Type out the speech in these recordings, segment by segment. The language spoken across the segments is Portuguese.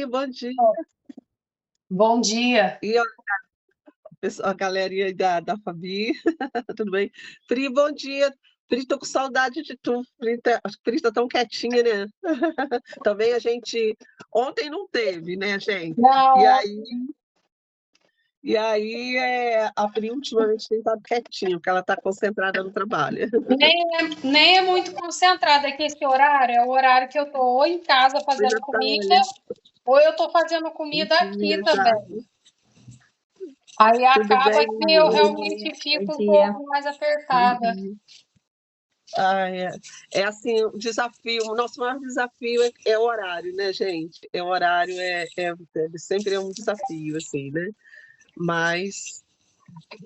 Bom dia. Bom dia. E a galerinha aí da Fabi, tudo bem? Pri, bom dia. Pri, tô com saudade de tu. Pri tá tão quietinha, né? Também a gente ontem não teve, né, gente? E Não, aí e aí, a Pri ultimamente tem estado quietinha, porque ela tá concentrada no trabalho. nem é muito concentrada, que esse horário é o horário que eu tô ou em casa Oi, fazendo comida, Natália. ou eu tô fazendo Bom comida dia, aqui também. exato. Aí Tudo acaba bem, que eu Natália? realmente Bom fico um dia. pouco mais Bom apertada. dia. Ah, é assim, o desafio, o nosso maior desafio é o horário, né, gente? É o horário, sempre é um desafio, assim, né? Mas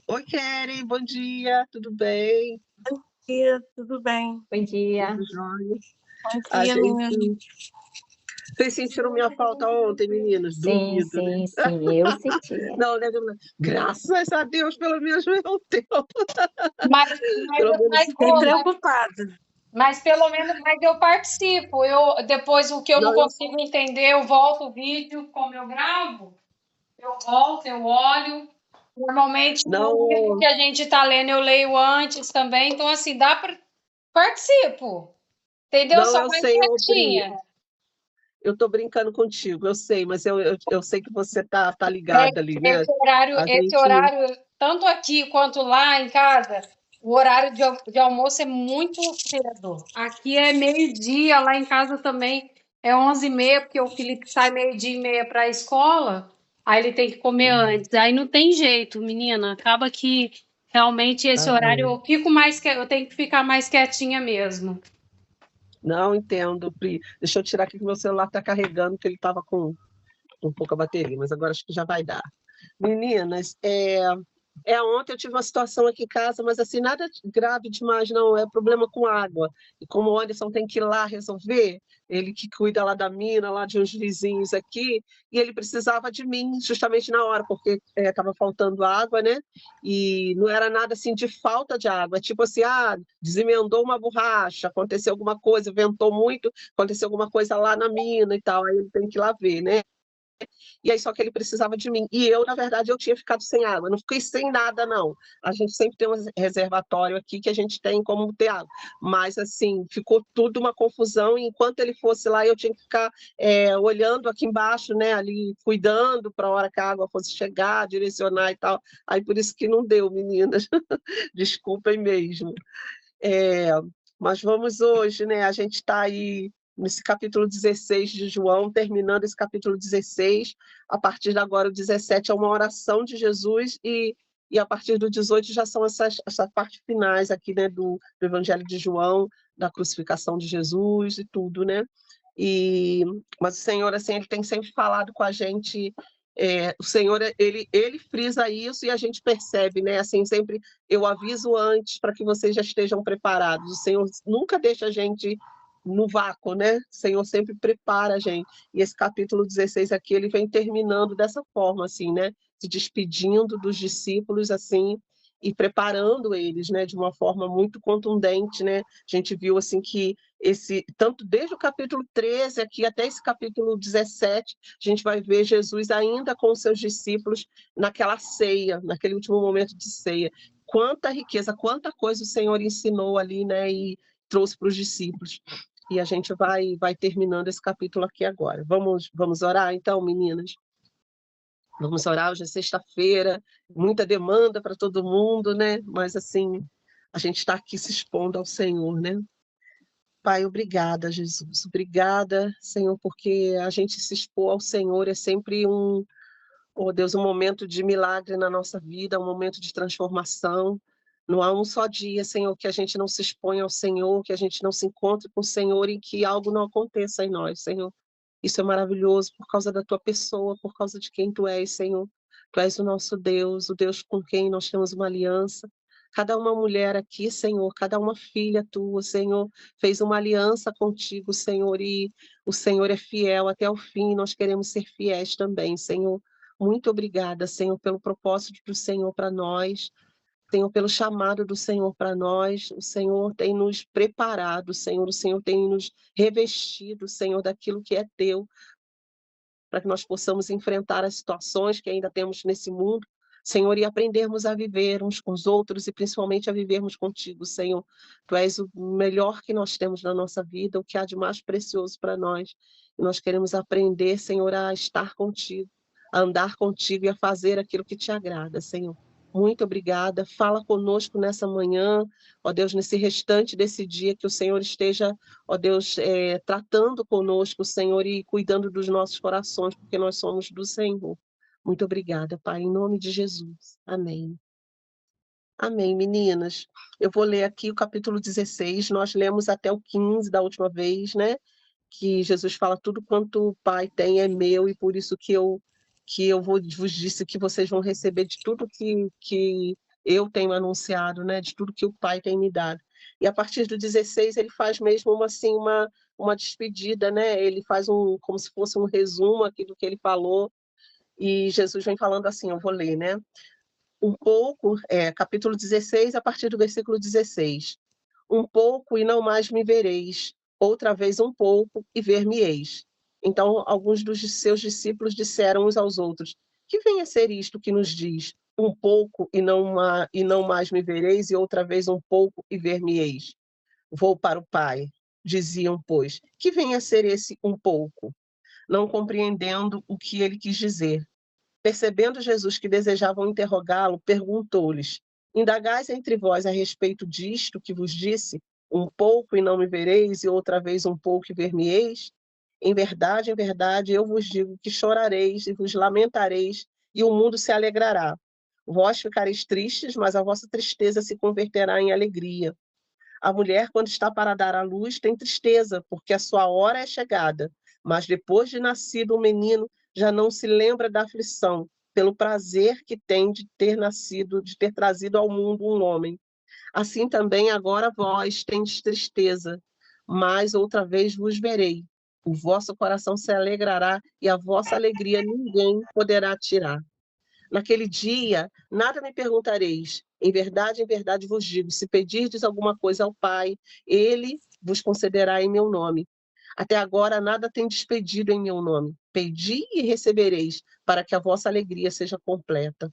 oi, Kelly, bom dia, tudo bem? Dia, tudo bem? Bom dia. Tudo jóia? Bom A dia, menina. gente vocês sentiram minha falta ontem, meninas? Sim, Duvido, né? sim, sim, eu sentia. Não, né, graças a Deus, pelo menos meu tempo, Mas, pelo menos Fiquei preocupada. mas pelo menos eu participo. Eu, depois, o que eu não não, eu consigo entender, eu volto o vídeo como eu gravo, eu volto, eu olho. Normalmente, o livro não, que a gente está lendo, eu leio antes também. Então, assim, dá para. Participo. Entendeu? não, Só eu mais sei, ô Pri, quietinha. eu tô brincando contigo, eu sei, mas eu sei que você tá É, ligada ali, né? A esse gente horário, tanto aqui quanto lá em casa, o horário de almoço é muito cedo. Aqui é meio-dia, lá em casa também é 11h30, porque o Felipe sai meio-dia e meia para a escola, aí ele tem que comer antes. Aí não tem jeito, menina. Acaba que realmente esse ah, horário é. eu fico mais, eu tenho que ficar mais quietinha mesmo. Não entendo, Pri. Deixa eu tirar aqui que meu celular tá carregando, que ele tava com pouca bateria, mas agora acho que já vai dar. Meninas, ontem eu tive uma situação aqui em casa, mas assim, nada grave demais, não, é problema com água. E como o Anderson tem que ir lá resolver, ele que cuida lá da mina, lá de uns vizinhos aqui, e ele precisava de mim justamente na hora, porque estava faltando água, né? E não era nada assim de falta de água, é tipo assim, desemendou uma borracha, aconteceu alguma coisa, ventou muito, aconteceu alguma coisa lá na mina e tal, aí ele tem que ir lá ver, né? E aí só que ele precisava de mim. E eu, na verdade, eu tinha ficado sem água, não fiquei sem nada, não. A gente sempre tem um reservatório aqui que a gente tem como ter água. Mas, assim, ficou tudo uma confusão, e enquanto ele fosse lá, eu tinha que ficar olhando aqui embaixo, né, ali, cuidando para a hora que a água fosse chegar, direcionar e tal. Aí por isso que não deu, meninas. Desculpem mesmo. É, mas vamos hoje, né? A gente está aí nesse capítulo 16 de João, terminando esse capítulo 16. A partir de agora, o 17 é uma oração de Jesus, e a partir do 18 já são essa parte finais aqui, né, do Evangelho de João, da crucificação de Jesus e tudo, né? E, mas o Senhor, assim, ele tem sempre falado com a gente. O Senhor, ele frisa isso e a gente percebe, né? Assim, sempre eu aviso antes para que vocês já estejam preparados. O Senhor nunca deixa a gente no vácuo, né? O Senhor sempre prepara a gente. E esse capítulo 16 aqui, ele vem terminando dessa forma, assim, né? Se despedindo dos discípulos, assim, e preparando eles, né? De uma forma muito contundente, né? A gente viu, assim, que tanto desde o capítulo 13 aqui até esse capítulo 17, a gente vai ver Jesus ainda com os seus discípulos naquela ceia, naquele último momento de ceia. Quanta riqueza, quanta coisa o Senhor ensinou ali, né, e trouxe para os discípulos. E a gente vai terminando esse capítulo aqui agora. Vamos orar então, meninas? Vamos orar, hoje é sexta-feira, muita demanda para todo mundo, né? Mas assim, a gente está aqui se expondo ao Senhor, né? Pai, obrigada, Jesus. Obrigada, Senhor, porque a gente se expor ao Senhor é sempre oh Deus, um momento de milagre na nossa vida, um momento de transformação. Não há um só dia, Senhor, que a gente não se exponha ao Senhor, que a gente não se encontre com o Senhor e que algo não aconteça em nós, Senhor. Isso é maravilhoso por causa da tua pessoa, por causa de quem tu és, Senhor. Tu és o nosso Deus, o Deus com quem nós temos uma aliança. Cada uma mulher aqui, Senhor, cada uma filha tua, Senhor, fez uma aliança contigo, Senhor, e o Senhor é fiel até o fim, nós queremos ser fiéis também, Senhor. Muito obrigada, Senhor, pelo propósito do Senhor para nós, Senhor, pelo chamado do Senhor para nós. O Senhor tem nos preparado, Senhor, o Senhor tem nos revestido, Senhor, daquilo que é teu, para que nós possamos enfrentar as situações que ainda temos nesse mundo, Senhor, e aprendermos a viver uns com os outros e principalmente a vivermos contigo, Senhor. Tu és o melhor que nós temos na nossa vida, o que há de mais precioso para nós. E nós queremos aprender, Senhor, a estar contigo, a andar contigo e a fazer aquilo que te agrada, Senhor. Muito obrigada. Fala conosco nessa manhã, ó Deus, nesse restante desse dia, que o Senhor esteja, ó Deus, tratando conosco, Senhor, e cuidando dos nossos corações, porque nós somos do Senhor. Muito obrigada, Pai, em nome de Jesus. Amém. Amém, meninas. Eu vou ler aqui o capítulo 16, nós lemos até o 15 da última vez, né? Que Jesus fala: tudo quanto o Pai tem é meu, e por isso que eu vos disse que vocês vão receber de tudo que eu tenho anunciado, né? De tudo que o Pai tem me dado. E a partir do 16 ele faz mesmo uma despedida, né? Ele faz como se fosse um resumo aqui do que ele falou, e Jesus vem falando assim, eu vou ler, né? Um pouco, capítulo 16, a partir do versículo 16. Um pouco e não mais me vereis, outra vez um pouco e ver-me-eis. Então, alguns dos seus discípulos disseram uns aos outros: que vem a ser isto que nos diz? Um pouco e não mais me vereis, e outra vez um pouco e ver-me-eis. Vou para o Pai, diziam, pois. Que vem a ser esse um pouco? Não compreendendo o que ele quis dizer. Percebendo Jesus que desejavam interrogá-lo, perguntou-lhes: indagais entre vós a respeito disto que vos disse? Um pouco e não me vereis, e outra vez um pouco e ver-me-eis? Em verdade, eu vos digo que chorareis e vos lamentareis, e o mundo se alegrará. Vós ficareis tristes, mas a vossa tristeza se converterá em alegria. A mulher, quando está para dar à luz, tem tristeza, porque a sua hora é chegada. Mas depois de nascido o menino, já não se lembra da aflição, pelo prazer que tem de ter nascido, de ter trazido ao mundo um homem. Assim também agora vós tendes tristeza, mas outra vez vos verei. O vosso coração se alegrará e a vossa alegria ninguém poderá tirar. Naquele dia, nada me perguntareis. Em verdade vos digo, se pedirdes alguma coisa ao Pai, ele vos concederá em meu nome. Até agora nada tendes pedido em meu nome. Pedi e recebereis, para que a vossa alegria seja completa.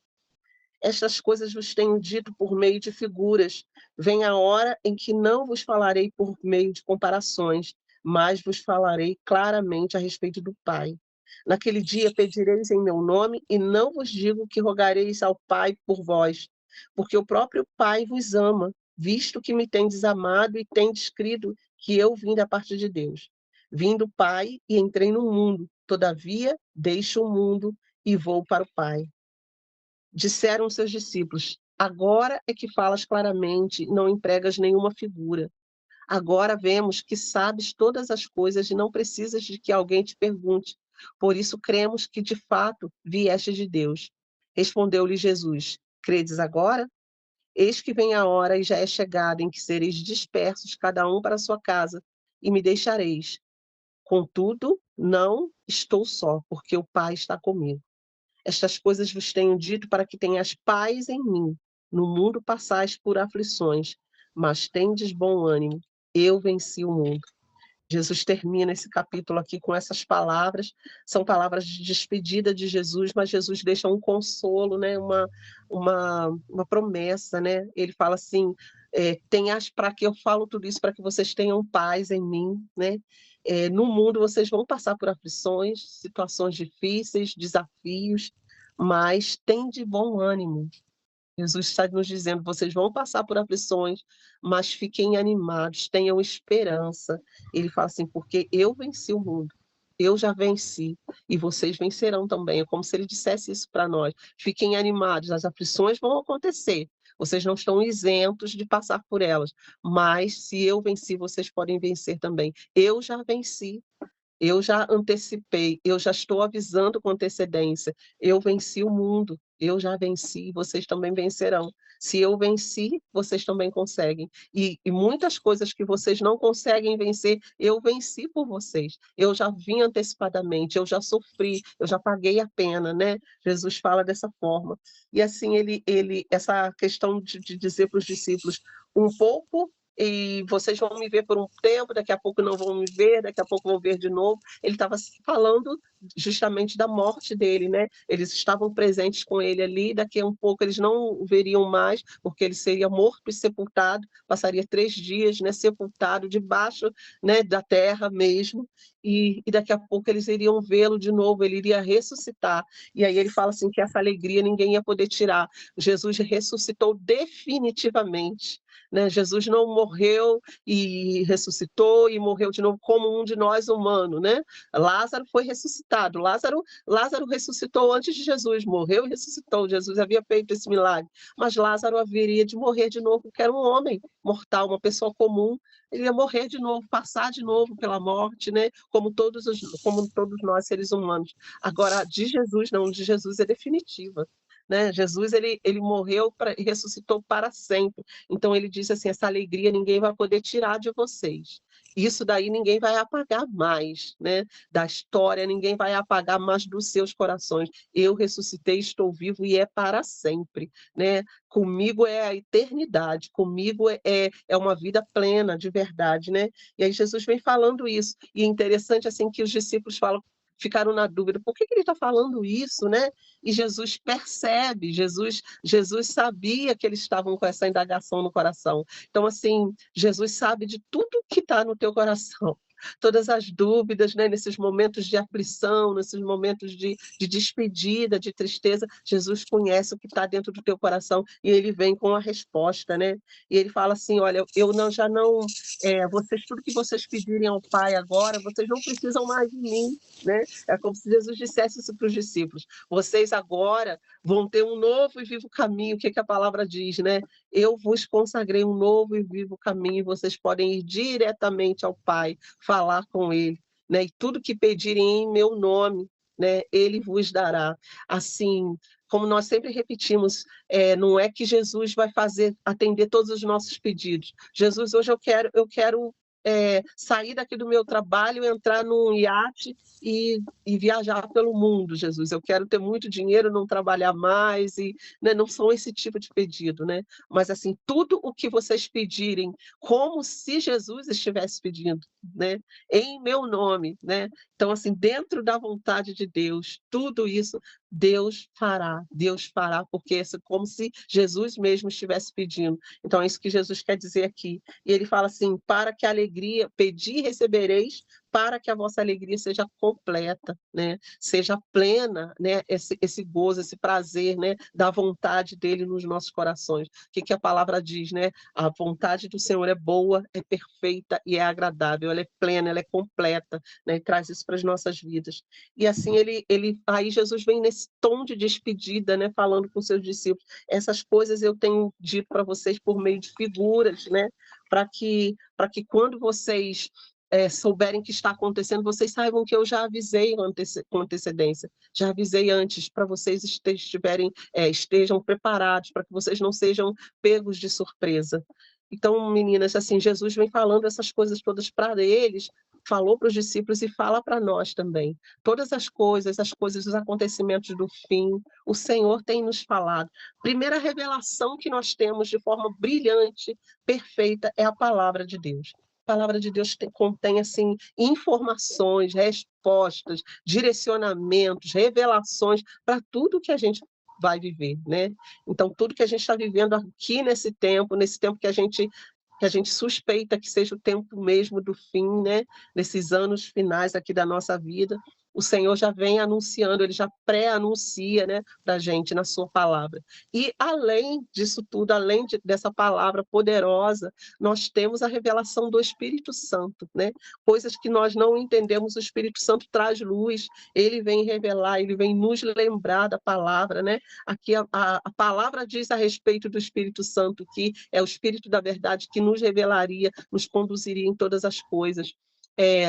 Estas coisas vos tenho dito por meio de figuras. Vem a hora em que não vos falarei por meio de comparações, mas vos falarei claramente a respeito do Pai. Naquele dia pedireis em meu nome, e não vos digo que rogareis ao Pai por vós, porque o próprio Pai vos ama, visto que me tendes amado e tendes crido que eu vim da parte de Deus. Vim do Pai e entrei no mundo, todavia deixo o mundo e vou para o Pai. Disseram seus discípulos: agora é que falas claramente, não empregas nenhuma figura. Agora vemos que sabes todas as coisas e não precisas de que alguém te pergunte. Por isso cremos que, de fato, vieste de Deus. Respondeu-lhe Jesus: credes agora? Eis que vem a hora e já é chegada em que sereis dispersos, cada um para a sua casa, e me deixareis. Contudo, não estou só, porque o Pai está comigo. Estas coisas vos tenho dito para que tenhas paz em mim. No mundo passais por aflições, mas tendes bom ânimo. Eu venci o mundo. Jesus termina esse capítulo aqui com essas palavras. São palavras de despedida de Jesus, mas Jesus deixa um consolo, né? uma promessa, né? Ele fala assim: tenhas para que eu falo tudo isso, para que vocês tenham paz em mim, né? No mundo vocês vão passar por aflições, situações difíceis, desafios, mas tem de bom ânimo. Jesus está nos dizendo: vocês vão passar por aflições, mas fiquem animados, tenham esperança. Ele fala assim: porque eu venci o mundo, eu já venci, e vocês vencerão também. É como se ele dissesse isso para nós: fiquem animados, as aflições vão acontecer, vocês não estão isentos de passar por elas, mas se eu venci, vocês podem vencer também. Eu já venci. Eu já antecipei, eu já estou avisando com antecedência. Eu venci o mundo, eu já venci, vocês também vencerão. Se eu venci, vocês também conseguem. E muitas coisas que vocês não conseguem vencer, eu venci por vocês. Eu já vim antecipadamente, eu já sofri, eu já paguei a pena, né? Jesus fala dessa forma. E assim, essa questão de dizer para os discípulos: um pouco e vocês vão me ver por um tempo, daqui a pouco não vão me ver, daqui a pouco vão ver de novo. Ele estava falando justamente da morte dele, né? Eles estavam presentes com ele ali, daqui a um pouco eles não o veriam mais, porque ele seria morto e sepultado, passaria 3 dias, né, sepultado debaixo, né, da terra mesmo, e daqui a pouco eles iriam vê-lo de novo, ele iria ressuscitar. E aí ele fala assim que essa alegria ninguém ia poder tirar. Jesus ressuscitou definitivamente, né? Jesus não morreu e ressuscitou e morreu de novo como um de nós humano, né? Lázaro foi ressuscitado. Lázaro ressuscitou antes de Jesus, morreu e ressuscitou. Jesus havia feito esse milagre, mas Lázaro haveria de morrer de novo, porque era um homem mortal, uma pessoa comum. Ele ia morrer de novo, passar de novo pela morte, né? Como todos nós seres humanos. Agora, de Jesus não, de Jesus é definitiva. Né? Jesus ele morreu e ressuscitou para sempre. Então ele disse assim: essa alegria ninguém vai poder tirar de vocês. Isso daí ninguém vai apagar mais, né? Da história ninguém vai apagar mais dos seus corações. Eu ressuscitei, estou vivo e é para sempre, né? Comigo é a eternidade, comigo é uma vida plena, de verdade, né? E aí Jesus vem falando isso. E é interessante assim que os discípulos ficaram na dúvida, por que ele está falando isso, né? E Jesus percebe, Jesus sabia que eles estavam com essa indagação no coração. Então, assim, Jesus sabe de tudo que está no teu coração. Todas as dúvidas, né, nesses momentos de aflição, nesses momentos de despedida, de tristeza, Jesus conhece o que está dentro do teu coração e ele vem com a resposta, né? E ele fala assim: olha, tudo que vocês pedirem ao Pai agora, vocês não precisam mais de mim, né? É como se Jesus dissesse isso para os discípulos: vocês agora vão ter um novo e vivo caminho. O que a palavra diz, né? Eu vos consagrei um novo e vivo caminho, e vocês podem ir diretamente ao Pai, falar com Ele, né? E tudo que pedirem em meu nome, né, Ele vos dará. Assim, como nós sempre repetimos, não é que Jesus vai atender todos os nossos pedidos. Jesus, hoje eu quero sair daqui do meu trabalho, entrar num iate e viajar pelo mundo, Jesus. Eu quero ter muito dinheiro, não trabalhar mais, e né, não são esse tipo de pedido, né? Mas assim, tudo o que vocês pedirem, como se Jesus estivesse pedindo, né? Em meu nome, né? Então, assim, dentro da vontade de Deus, tudo isso Deus fará, porque é como se Jesus mesmo estivesse pedindo. Então, é isso que Jesus quer dizer aqui. E ele fala assim: para que a alegria, pedir e recebereis, para que a vossa alegria seja completa, né? Seja plena, né? Esse gozo, esse prazer, né? Da vontade dele nos nossos corações. O que a palavra diz, né? A vontade do Senhor é boa, é perfeita e é agradável, ela é plena, ela é completa, né? E traz isso para as nossas vidas. E assim aí Jesus vem nesse tom de despedida, né? Falando com seus discípulos: essas coisas eu tenho dito para vocês por meio de figuras, né? Para que quando vocês souberem que está acontecendo, vocês saibam que eu já avisei com antecedência, já avisei antes, para vocês estejam preparados, para que vocês não sejam pegos de surpresa. Então, meninas, assim, Jesus vem falando essas coisas todas para eles, falou para os discípulos e fala para nós também. Todas as coisas, os acontecimentos do fim, o Senhor tem nos falado. Primeira revelação que nós temos de forma brilhante, perfeita, é a palavra de Deus. A palavra de Deus contém assim informações, respostas, direcionamentos, revelações para tudo que a gente vai viver, né? Então, tudo que a gente está vivendo aqui nesse tempo que a gente suspeita que seja o tempo mesmo do fim, né? Nesses anos finais aqui da nossa vida, o Senhor já vem anunciando, ele já pré-anuncia, né, para a gente na sua palavra. E além disso tudo, dessa palavra poderosa, nós temos a revelação do Espírito Santo, né? Coisas que nós não entendemos, o Espírito Santo traz luz, ele vem revelar, ele vem nos lembrar da palavra, né? Aqui a palavra diz a respeito do Espírito Santo, que é o Espírito da verdade que nos revelaria, nos conduziria em todas as coisas.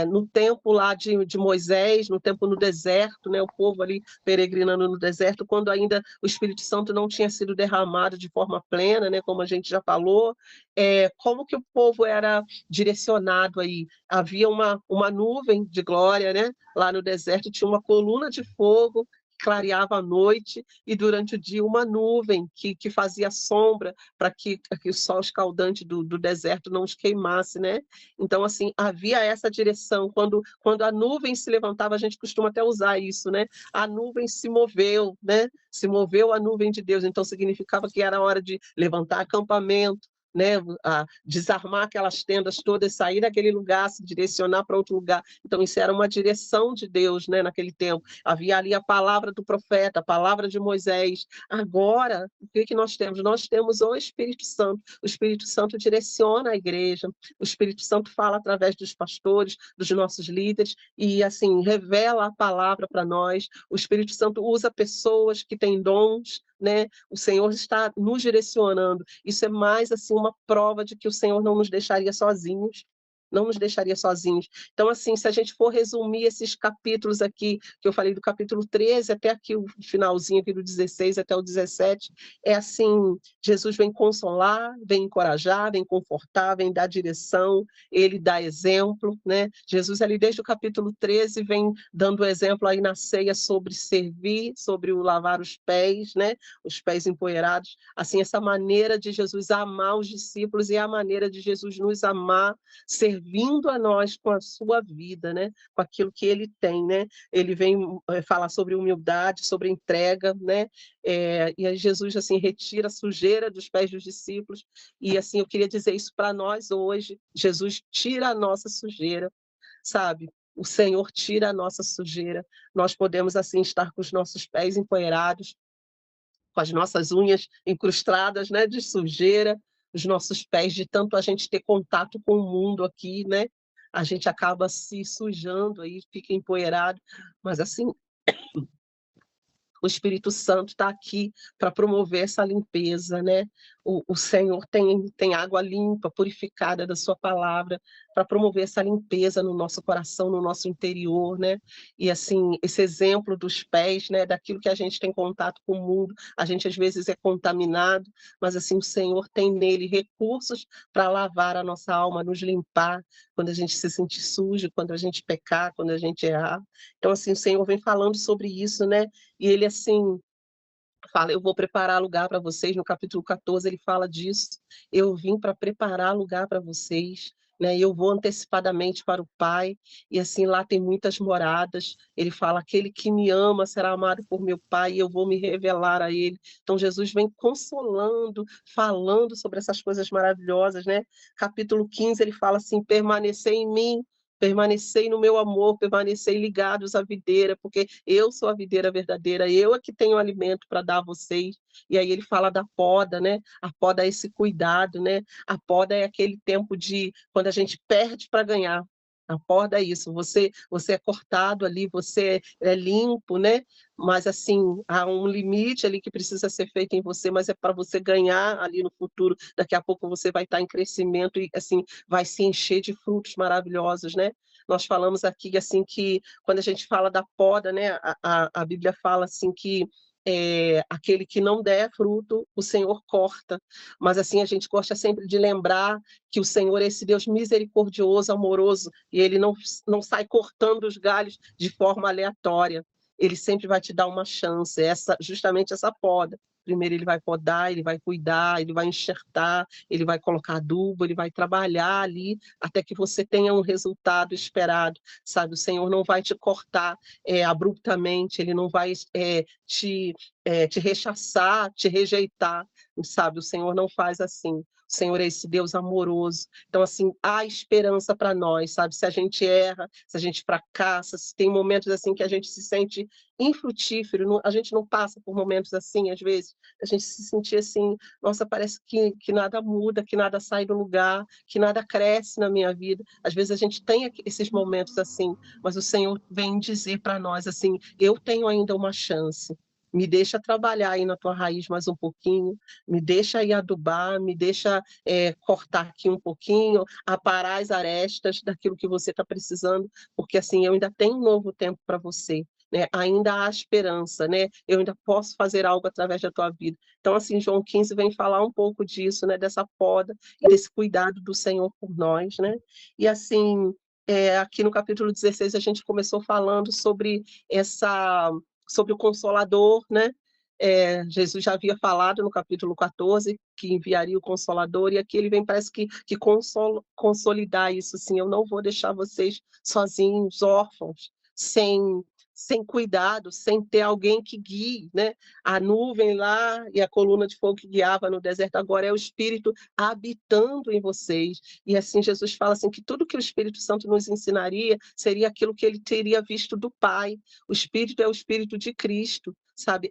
No tempo lá de Moisés, no tempo no deserto, né, o povo ali peregrinando no deserto, quando ainda o Espírito Santo não tinha sido derramado de forma plena, né, como a gente já falou, como que o povo era direcionado aí? Havia uma nuvem de glória, né, lá no deserto, tinha uma coluna de fogo clareava a noite, e durante o dia uma nuvem que fazia sombra para que o sol escaldante do deserto não os queimasse, né? Então, assim, havia essa direção. Quando a nuvem se levantava, a gente costuma até usar isso, né? A nuvem se moveu, né? Se moveu a nuvem de Deus, então significava que era hora de levantar acampamento, né, desarmar aquelas tendas todas, sair daquele lugar, se direcionar para outro lugar. Então, isso era uma direção de Deus, né, naquele tempo. Havia ali a palavra do profeta, a palavra de Moisés. Agora, o que nós temos? Nós temos o Espírito Santo. O Espírito Santo direciona a igreja, o Espírito Santo fala através dos pastores, dos nossos líderes, e, assim, revela a palavra para nós. O Espírito Santo usa pessoas que têm dons, né? O Senhor está nos direcionando. Isso é mais assim uma prova de que o Senhor não nos deixaria sozinhos. Não nos deixaria sozinhos. Então, assim, se a gente for resumir esses capítulos aqui, que eu falei do capítulo 13 até aqui o finalzinho aqui do 16 até o 17, é assim, Jesus vem consolar, vem encorajar, vem confortar, vem dar direção, ele dá exemplo, né? Jesus ali desde o capítulo 13 vem dando exemplo aí na ceia sobre servir, sobre o lavar os pés, né? Os pés empoeirados, assim, essa maneira de Jesus amar os discípulos e a maneira de Jesus nos amar, servindo a nós com a sua vida, né? Com aquilo que ele tem, né? Ele vem falar sobre humildade, sobre entrega, né? E aí Jesus, assim, retira a sujeira dos pés dos discípulos, e assim, eu queria dizer isso para nós hoje, Jesus tira a nossa sujeira, sabe? O Senhor tira a nossa sujeira, nós podemos, assim, estar com os nossos pés empoeirados, com as nossas unhas incrustadas, né, de sujeira, os nossos pés, de tanto a gente ter contato com o mundo aqui, né, a gente acaba se sujando aí, fica empoeirado, mas assim, o Espírito Santo está aqui para promover essa limpeza, né? O Senhor tem água limpa, purificada da sua palavra, para promover essa limpeza no nosso coração, no nosso interior, né? E assim, esse exemplo dos pés, né? Daquilo que a gente tem contato com o mundo, a gente às vezes é contaminado, mas assim, o Senhor tem nele recursos para lavar a nossa alma, nos limpar, quando a gente se sentir sujo, quando a gente pecar, quando a gente errar. Então, assim, o Senhor vem falando sobre isso, né? E ele, assim, fala: eu vou preparar lugar para vocês. No capítulo 14 ele fala disso. Eu vim para preparar lugar para vocês, né? E eu vou antecipadamente para o Pai. E assim, lá tem muitas moradas. Ele fala: aquele que me ama será amado por meu Pai, e eu vou me revelar a ele. Então Jesus vem consolando, falando sobre essas coisas maravilhosas, né? Capítulo 15 ele fala assim: permanecer em mim, permanecei no meu amor, permanecei ligados à videira, porque eu sou a videira verdadeira, eu é que tenho alimento para dar a vocês. E aí ele fala da poda, né? A poda é esse cuidado, né? A poda é aquele tempo de quando a gente perde para ganhar. A poda é isso, você é cortado ali, você é limpo, né? Mas assim, há um limite ali que precisa ser feito em você, mas é para você ganhar ali no futuro. Daqui a pouco você vai estar em crescimento e assim vai se encher de frutos maravilhosos, né? Nós falamos aqui assim que quando a gente fala da poda, né? A Bíblia fala assim que aquele que não der fruto, o Senhor corta. Mas assim, a gente gosta sempre de lembrar que o Senhor é esse Deus misericordioso, amoroso, e ele não sai cortando os galhos de forma aleatória. Ele sempre vai te dar uma chance, justamente essa poda. Primeiro ele vai podar, ele vai cuidar, ele vai enxertar, ele vai colocar adubo, ele vai trabalhar ali até que você tenha um resultado esperado, sabe? O Senhor não vai te cortar abruptamente, ele não vai te rechaçar, te rejeitar, sabe? O Senhor não faz assim. O Senhor é esse Deus amoroso. Então, assim, há esperança para nós, sabe? Se a gente erra, se a gente fracassa, se tem momentos assim que a gente se sente infrutífero, a gente não passa por momentos assim, às vezes, a gente se sentir assim, nossa, parece que nada muda, que nada sai do lugar, que nada cresce na minha vida. Às vezes a gente tem esses momentos assim, mas o Senhor vem dizer para nós assim, eu tenho ainda uma chance. Me deixa trabalhar aí na tua raiz mais um pouquinho, me deixa aí adubar, me deixa cortar aqui um pouquinho, aparar as arestas daquilo que você está precisando, porque assim, eu ainda tenho um novo tempo para você. Né? Ainda há esperança, né? Eu ainda posso fazer algo através da tua vida. Então, assim, João 15 vem falar um pouco disso, né? Dessa poda e desse cuidado do Senhor por nós, né? E assim, aqui no capítulo 16 a gente começou falando sobre sobre o Consolador, né? Jesus já havia falado no capítulo 14 que enviaria o Consolador, e aqui ele vem, parece que consolidar isso, assim, eu não vou deixar vocês sozinhos, órfãos, sem cuidado, sem ter alguém que guie, né? A nuvem lá e a coluna de fogo que guiava no deserto, agora é o Espírito habitando em vocês. E assim Jesus fala assim, que tudo que o Espírito Santo nos ensinaria seria aquilo que ele teria visto do Pai. O Espírito é o Espírito de Cristo, sabe?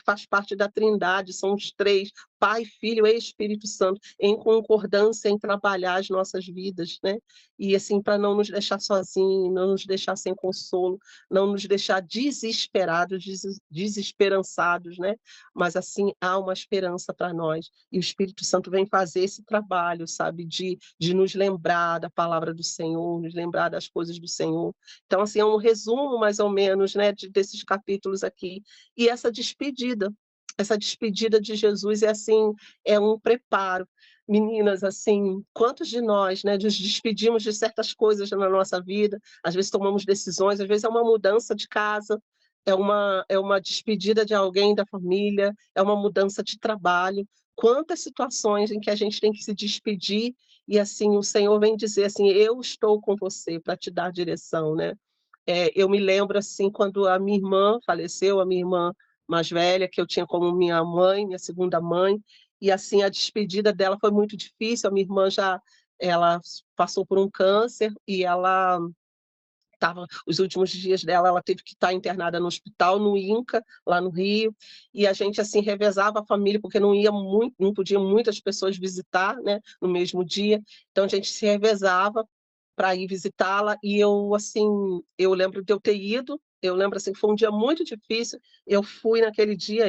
Faz parte da Trindade, são os três, Pai, Filho e Espírito Santo, em concordância em trabalhar as nossas vidas, né? E assim, para não nos deixar sozinhos, não nos deixar sem consolo, não nos deixar desesperados, desesperançados, né? Mas assim, há uma esperança para nós, e o Espírito Santo vem fazer esse trabalho, sabe? De nos lembrar da palavra do Senhor, nos lembrar das coisas do Senhor. Então, assim, é um resumo, mais ou menos, né, desses capítulos aqui. E essa despedida de Jesus é um preparo. Meninas, assim, quantos de nós, né, nos despedimos de certas coisas na nossa vida, às vezes tomamos decisões, às vezes é uma mudança de casa, é uma despedida de alguém da família, é uma mudança de trabalho. Quantas situações em que a gente tem que se despedir e assim o Senhor vem dizer assim, eu estou com você para te dar direção, né? Eu me lembro assim quando a minha irmã faleceu, a minha irmã mais velha, que eu tinha como minha mãe, minha segunda mãe, e assim a despedida dela foi muito difícil. A minha irmã ela passou por um câncer e ela os últimos dias dela, ela teve que estar internada no hospital, no INCA, lá no Rio, e a gente assim revezava a família, porque não podia muitas pessoas visitar, né, no mesmo dia, então a gente se revezava para ir visitá-la, e eu lembro de eu ter ido, eu lembro assim, foi um dia muito difícil, eu fui naquele dia,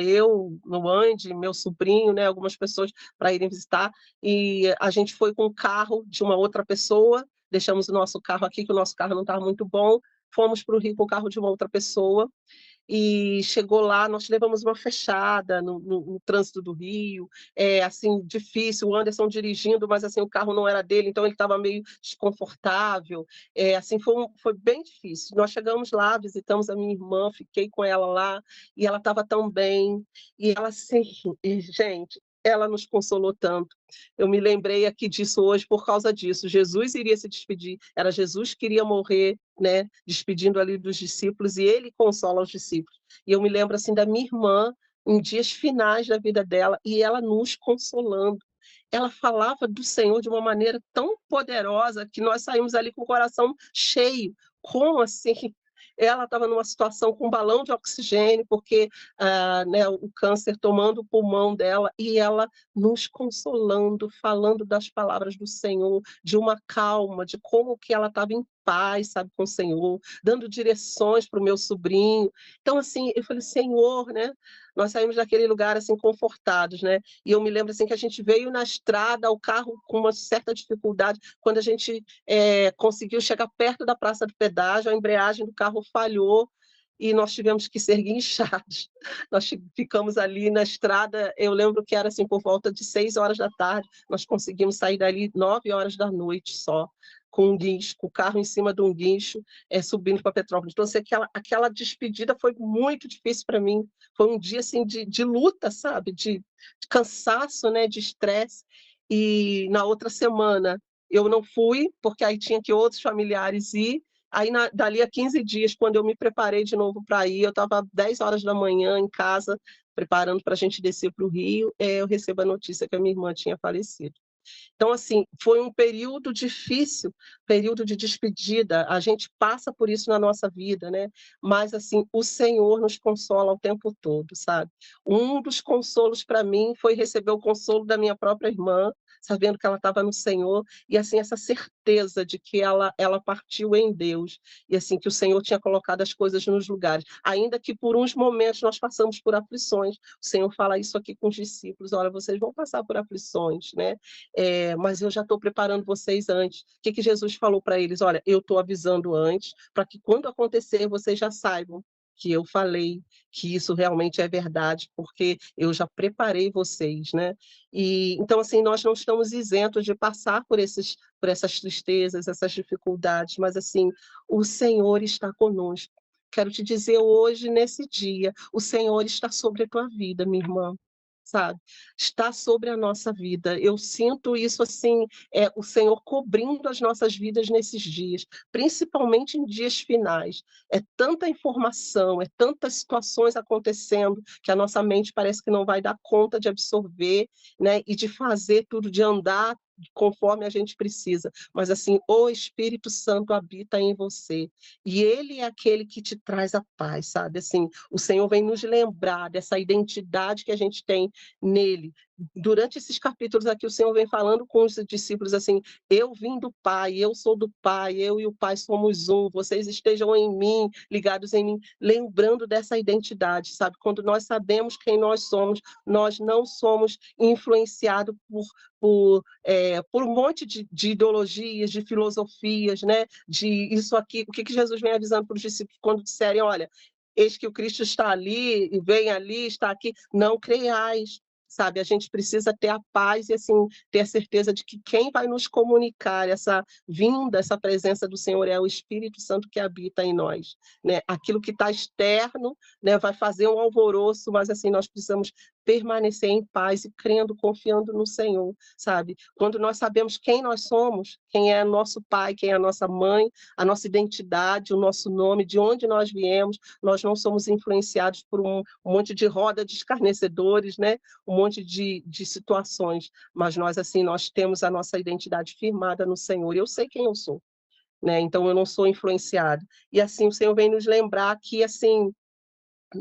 no Andy, meu sobrinho, né, algumas pessoas para irem visitar, e a gente foi com o carro de uma outra pessoa, deixamos o nosso carro aqui, que o nosso carro não estava muito bom, fomos para o Rio com o carro de uma outra pessoa, e chegou lá, nós levamos uma fechada no trânsito do Rio, assim, difícil, o Anderson dirigindo, mas assim, o carro não era dele, então ele estava meio desconfortável, assim, foi bem difícil. Nós chegamos lá, visitamos a minha irmã, fiquei com ela lá, e ela estava tão bem, e ela assim, e, gente, ela nos consolou tanto. Eu me lembrei aqui disso hoje por causa disso. Jesus iria se despedir, era Jesus que iria morrer, né, despedindo ali dos discípulos, e ele consola os discípulos. E eu me lembro assim da minha irmã, em dias finais da vida dela, e ela nos consolando. Ela falava do Senhor de uma maneira tão poderosa que nós saímos ali com o coração cheio. Como assim? Ela estava numa situação com um balão de oxigênio, porque né, o câncer tomando o pulmão dela, e ela nos consolando, falando das palavras do Senhor, de uma calma, de como que ela estava em paz, sabe, com o Senhor, dando direções para o meu sobrinho. Então, assim, eu falei, Senhor, né? Nós saímos daquele lugar, assim, confortados, né? E eu me lembro, assim, que a gente veio na estrada, o carro com uma certa dificuldade, quando a gente conseguiu chegar perto da Praça do Pedágio, a embreagem do carro falhou, e nós tivemos que ser guinchados. Nós ficamos ali na estrada, eu lembro que era assim, por volta de 6 horas da tarde, nós conseguimos sair dali 9 horas da noite só, com um guincho, com o carro em cima de um guincho, subindo para Petrópolis. Então, assim, aquela despedida foi muito difícil para mim, foi um dia assim, de luta, sabe? De cansaço, né? De estresse. E na outra semana eu não fui, porque aí tinha que outros familiares ir. Aí, dali a 15 dias, quando eu me preparei de novo para ir, eu estava 10 horas da manhã em casa, preparando para a gente descer para o Rio, eu recebo a notícia que a minha irmã tinha falecido. Então, assim, foi um período difícil, período de despedida, a gente passa por isso na nossa vida, né? Mas, assim, o Senhor nos consola o tempo todo, sabe? Um dos consolos para mim foi receber o consolo da minha própria irmã, sabendo que ela estava no Senhor, e, assim, essa certeza de que ela partiu em Deus, e, assim, que o Senhor tinha colocado as coisas nos lugares. Ainda que por uns momentos nós passamos por aflições, o Senhor fala isso aqui com os discípulos, olha, vocês vão passar por aflições, né? Mas eu já estou preparando vocês antes. O que Jesus falou para eles? Olha, eu estou avisando antes, para que quando acontecer, vocês já saibam que eu falei, que isso realmente é verdade, porque eu já preparei vocês, né? E então, assim, nós não estamos isentos de passar por essas tristezas, essas dificuldades, mas, assim, o Senhor está conosco. quero te dizer hoje, nesse dia, o Senhor está sobre a tua vida, minha irmã, sabe? Está sobre a nossa vida. Eu sinto isso assim, o Senhor cobrindo as nossas vidas nesses dias, principalmente em dias finais. É tanta informação, é tantas situações acontecendo que a nossa mente parece que não vai dar conta de absorver, né, e de fazer tudo, de andar conforme a gente precisa, mas assim, o Espírito Santo habita em você, e ele é aquele que te traz a paz, sabe? Assim, o Senhor vem nos lembrar dessa identidade que a gente tem nele. Durante esses capítulos aqui, o Senhor vem falando com os discípulos assim: eu vim do Pai, eu sou do Pai, eu e o Pai somos um, vocês estejam em mim, ligados em mim, lembrando dessa identidade, sabe? Quando nós sabemos quem nós somos, nós não somos influenciados por um monte de ideologias, de filosofias, né? De isso aqui. O que Jesus vem avisando para os discípulos quando disserem: olha, eis que o Cristo está ali, e vem ali, está aqui, não creiais. Sabe, a gente precisa ter a paz e assim ter a certeza de que quem vai nos comunicar essa vinda, essa presença do Senhor é o Espírito Santo que habita em nós, né? Aquilo que está externo, né, vai fazer um alvoroço, mas assim nós precisamos permanecer em paz e crendo, confiando no Senhor, sabe? Quando nós sabemos quem nós somos, quem é nosso pai, quem é a nossa mãe, a nossa identidade, o nosso nome, de onde nós viemos, nós não somos influenciados por um monte de roda de escarnecedores, né? Um monte de situações, mas nós assim, nós temos a nossa identidade firmada no Senhor. Eu sei quem eu sou, né? Então eu não sou influenciado. E assim o Senhor vem nos lembrar que assim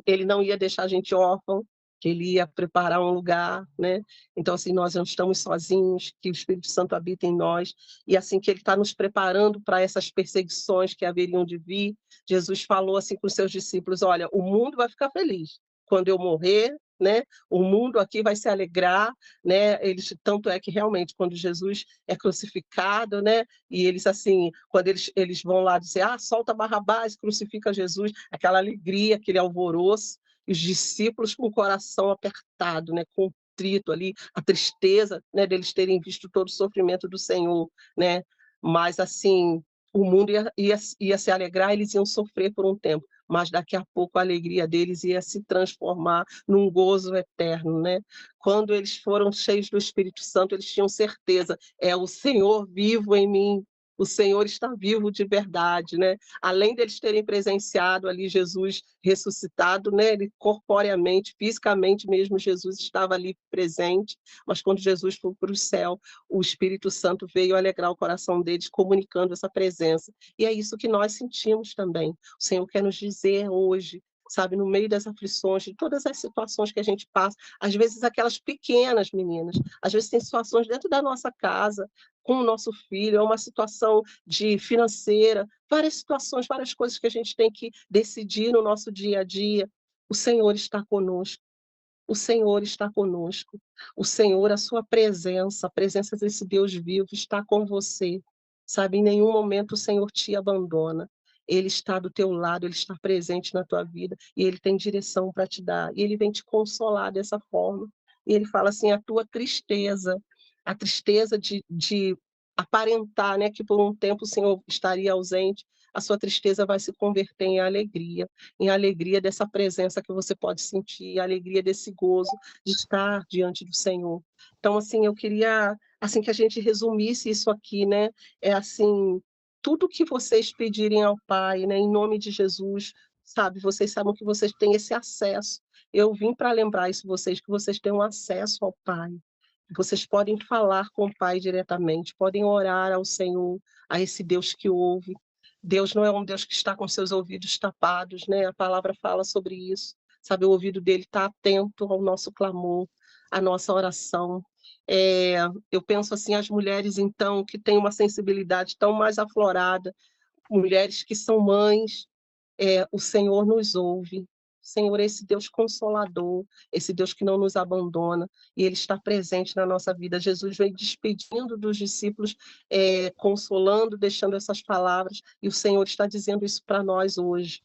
ele não ia deixar a gente órfão, que ele ia preparar um lugar, né? Então, assim, nós não estamos sozinhos, que o Espírito Santo habita em nós, e assim que ele está nos preparando para essas perseguições que haveriam de vir, Jesus falou assim com os seus discípulos: olha, o mundo vai ficar feliz quando eu morrer, né? O mundo aqui vai se alegrar, né? Eles, tanto é que realmente quando Jesus é crucificado, né? E eles assim, quando eles vão lá dizer: ah, solta Barrabás, crucifica Jesus, aquela alegria, aquele alvoroço, e os discípulos com o coração apertado, né? Contrito ali, a tristeza, né? Deles terem visto todo o sofrimento do Senhor, né? Mas assim, o mundo ia se alegrar, eles iam sofrer por um tempo, mas daqui a pouco a alegria deles ia se transformar num gozo eterno, né? Quando eles foram cheios do Espírito Santo, eles tinham certeza: é o Senhor vivo em mim, o Senhor está vivo de verdade, né? Além deles terem presenciado ali Jesus ressuscitado, né? Ele corporeamente, fisicamente mesmo, Jesus estava ali presente, mas quando Jesus foi para o céu, o Espírito Santo veio alegrar o coração deles, comunicando essa presença. E é isso que nós sentimos também. O Senhor quer nos dizer hoje, sabe, no meio das aflições, de todas as situações que a gente passa, às vezes aquelas pequenas, meninas, às vezes tem situações dentro da nossa casa, com o nosso filho, é uma situação de financeira, várias situações, várias coisas que a gente tem que decidir no nosso dia a dia. O Senhor está conosco. O Senhor está conosco. O Senhor, a sua presença, a presença desse Deus vivo está com você. Sabe, em nenhum momento o Senhor te abandona. Ele está do teu lado, ele está presente na tua vida e ele tem direção para te dar. E ele vem te consolar dessa forma. E ele fala assim: a tristeza de aparentar, né, que por um tempo o Senhor estaria ausente, a sua tristeza vai se converter em alegria dessa presença que você pode sentir, a alegria desse gozo de estar diante do Senhor. Então, assim, eu queria assim que a gente resumisse isso aqui, né? É assim, tudo que vocês pedirem ao Pai, né, em nome de Jesus, sabe? Vocês sabem que vocês têm esse acesso. Eu vim para lembrar isso vocês, que vocês têm um acesso ao Pai. Vocês podem falar com o Pai diretamente, podem orar ao Senhor, a esse Deus que ouve. Deus não é um Deus que está com seus ouvidos tapados, né? A palavra fala sobre isso. Sabe, o ouvido dele está atento ao nosso clamor, à nossa oração. Eu penso assim, as mulheres, então, que têm uma sensibilidade tão mais aflorada, mulheres que são mães, o Senhor nos ouve. O Senhor é esse Deus consolador, esse Deus que não nos abandona, e Ele está presente na nossa vida. Jesus vem despedindo dos discípulos, consolando, deixando essas palavras, e o Senhor está dizendo isso para nós hoje.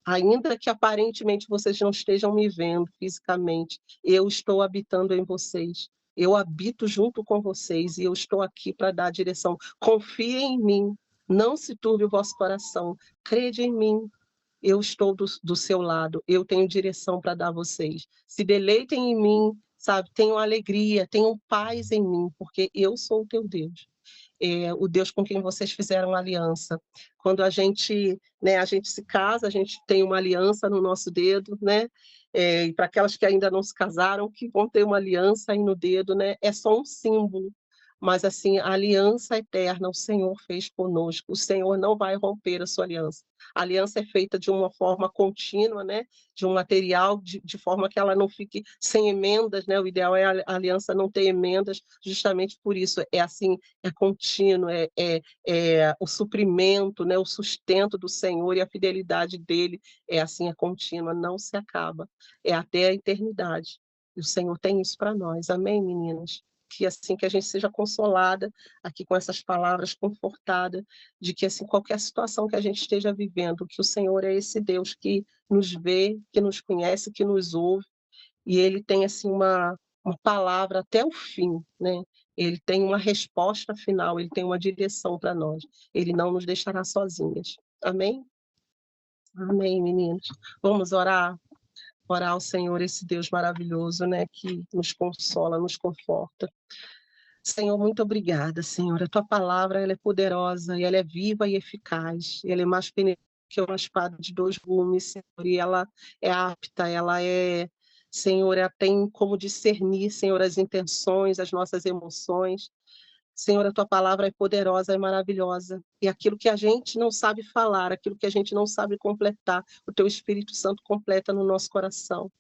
Ainda que aparentemente vocês não estejam me vendo fisicamente, eu estou habitando em vocês. Eu habito junto com vocês e eu estou aqui para dar a direção. Confiem em mim, não se turbe o vosso coração, crede em mim, eu estou do seu lado, eu tenho direção para dar a vocês. Se deleitem em mim, sabe? Tenham alegria, tenham paz em mim, porque eu sou o teu Deus. O Deus com quem vocês fizeram aliança. Quando a gente se casa, a gente tem uma aliança no nosso dedo, né? E para aquelas que ainda não se casaram, que vão ter uma aliança aí no dedo, né? É só um símbolo, mas assim, a aliança eterna o Senhor fez conosco. O Senhor não vai romper a sua aliança. A aliança é feita de uma forma contínua, né? De um material, de forma que ela não fique sem emendas, né? O ideal é a aliança não ter emendas, justamente por isso. É assim, é contínuo, é o suprimento, né? O sustento do Senhor e a fidelidade dele é assim, é contínua, não se acaba. É até a eternidade. E o Senhor tem isso para nós. Amém, meninas? Que assim que a gente seja consolada aqui com essas palavras, confortada de que assim qualquer situação que a gente esteja vivendo, que o Senhor é esse Deus que nos vê, que nos conhece, que nos ouve, e ele tem assim uma palavra até o fim, né? Ele tem uma resposta final, ele tem uma direção para nós. Ele não nos deixará sozinhas. Amém? Amém, meninos. Vamos orar ao Senhor, esse Deus maravilhoso, né, que nos consola, nos conforta. Senhor, muito obrigada, Senhor. A tua palavra ela é poderosa, e ela é viva e eficaz. Ela é mais penetrante que uma espada de 2 gumes, Senhor, e ela é apta, Senhor, ela tem como discernir, Senhor, as intenções, as nossas emoções. Senhor, a tua palavra é poderosa, é maravilhosa. E aquilo que a gente não sabe falar, aquilo que a gente não sabe completar, o teu Espírito Santo completa no nosso coração.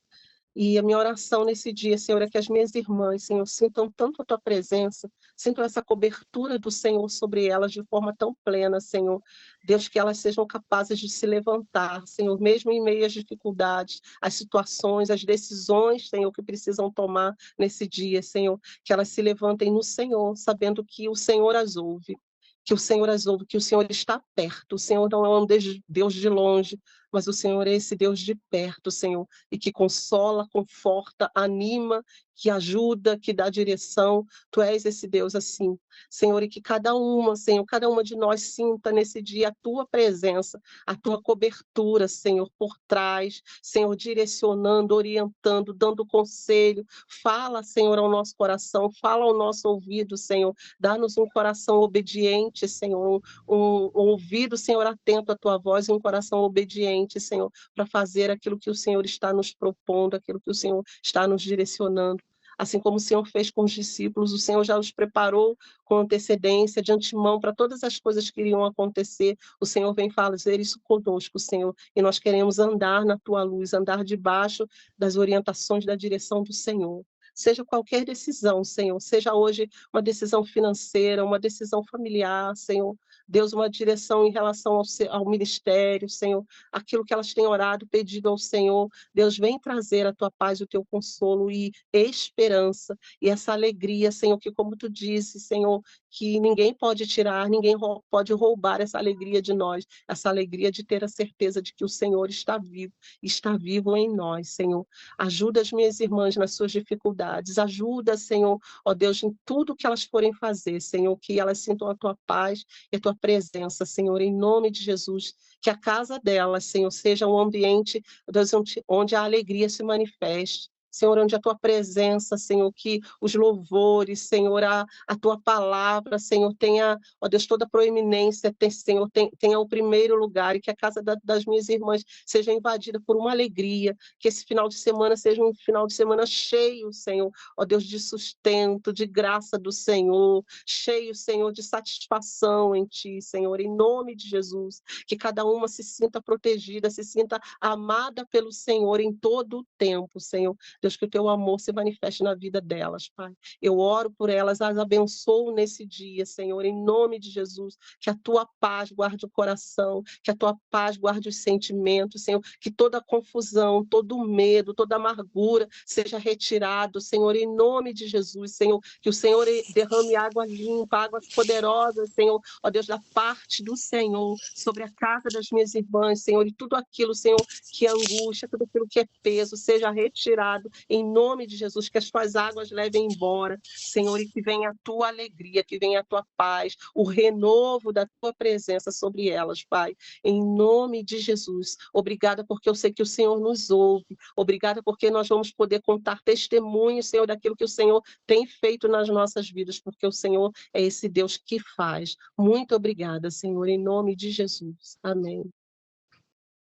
E a minha oração nesse dia, Senhor, é que as minhas irmãs, Senhor, sintam tanto a tua presença, sintam essa cobertura do Senhor sobre elas de forma tão plena, Senhor. Deus, que elas sejam capazes de se levantar, Senhor, mesmo em meio às dificuldades, às situações, às decisões, Senhor, que precisam tomar nesse dia, Senhor, que elas se levantem no Senhor, sabendo que o Senhor as ouve. Que o Senhor as ouve, que o Senhor está perto. O Senhor não é um Deus de longe, mas o Senhor é esse Deus de perto, Senhor, e que consola, conforta, anima, que ajuda, que dá direção. Tu és esse Deus assim, Senhor, e que cada uma, Senhor, cada uma de nós sinta nesse dia a tua presença, a tua cobertura, Senhor, por trás, Senhor, direcionando, orientando, dando conselho. Fala, Senhor, ao nosso coração, fala ao nosso ouvido, Senhor. Dá-nos um coração obediente, Senhor, um ouvido, Senhor, atento à tua voz e um coração obediente, Senhor, para fazer aquilo que o Senhor está nos propondo, aquilo que o Senhor está nos direcionando. Assim como o Senhor fez com os discípulos, o Senhor já os preparou com antecedência, de antemão, para todas as coisas que iriam acontecer. O Senhor vem fazer isso conosco, Senhor, e nós queremos andar na tua luz, andar debaixo das orientações da direção do Senhor. Seja qualquer decisão, Senhor, seja hoje uma decisão financeira, uma decisão familiar, Senhor, Deus, uma direção em relação ao ministério, Senhor, aquilo que elas têm orado, pedido ao Senhor, Deus, vem trazer a tua paz, o teu consolo e esperança, e essa alegria, Senhor, que como tu disse, Senhor, que ninguém pode tirar, ninguém pode roubar essa alegria de nós, essa alegria de ter a certeza de que o Senhor está vivo em nós, Senhor. Ajuda as minhas irmãs nas suas dificuldades, ajuda, Senhor, ó Deus, em tudo que elas forem fazer, Senhor, que elas sintam a tua paz e a tua presença, Senhor, em nome de Jesus, que a casa delas, Senhor, seja um ambiente, Deus, onde a alegria se manifeste. Senhor, onde a tua presença, Senhor, que os louvores, Senhor, a tua palavra, Senhor, tenha, ó Deus, toda a proeminência, Senhor, tenha o primeiro lugar, e que a casa das minhas irmãs seja invadida por uma alegria, que esse final de semana seja um final de semana cheio, Senhor, ó Deus, de sustento, de graça do Senhor, cheio, Senhor, de satisfação em Ti, Senhor, em nome de Jesus, que cada uma se sinta protegida, se sinta amada pelo Senhor em todo o tempo, Senhor. Deus, que o teu amor se manifeste na vida delas, Pai. Eu oro por elas, as abençoo nesse dia, Senhor, em nome de Jesus, que a tua paz guarde o coração, que a tua paz guarde os sentimentos, Senhor, que toda confusão, todo medo, toda amargura seja retirado, Senhor, em nome de Jesus, Senhor, que o Senhor derrame água limpa, águas poderosas, Senhor, ó Deus, da parte do Senhor, sobre a casa das minhas irmãs, Senhor, e tudo aquilo, Senhor, que é angústia, tudo aquilo que é peso, seja retirado obrigado. Em nome de Jesus, que as tuas águas levem embora, Senhor, e que venha a tua alegria, que venha a tua paz, o renovo da tua presença sobre elas, Pai. Em nome de Jesus. Obrigada porque eu sei que o Senhor nos ouve. Obrigada porque nós vamos poder contar testemunhos, Senhor, daquilo que o Senhor tem feito nas nossas vidas, porque o Senhor é esse Deus que faz. Muito obrigada, Senhor, em nome de Jesus. Amém.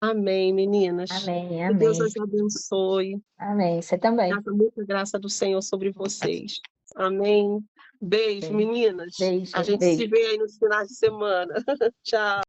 Amém, meninas. Amém, Que Deus amém. as abençoe. Amém. Você também. Haja muita graça do Senhor sobre vocês. Amém. Beijo, Beijo. meninas. Beijo, A gente beijo. se vê aí nos finais de semana. Tchau.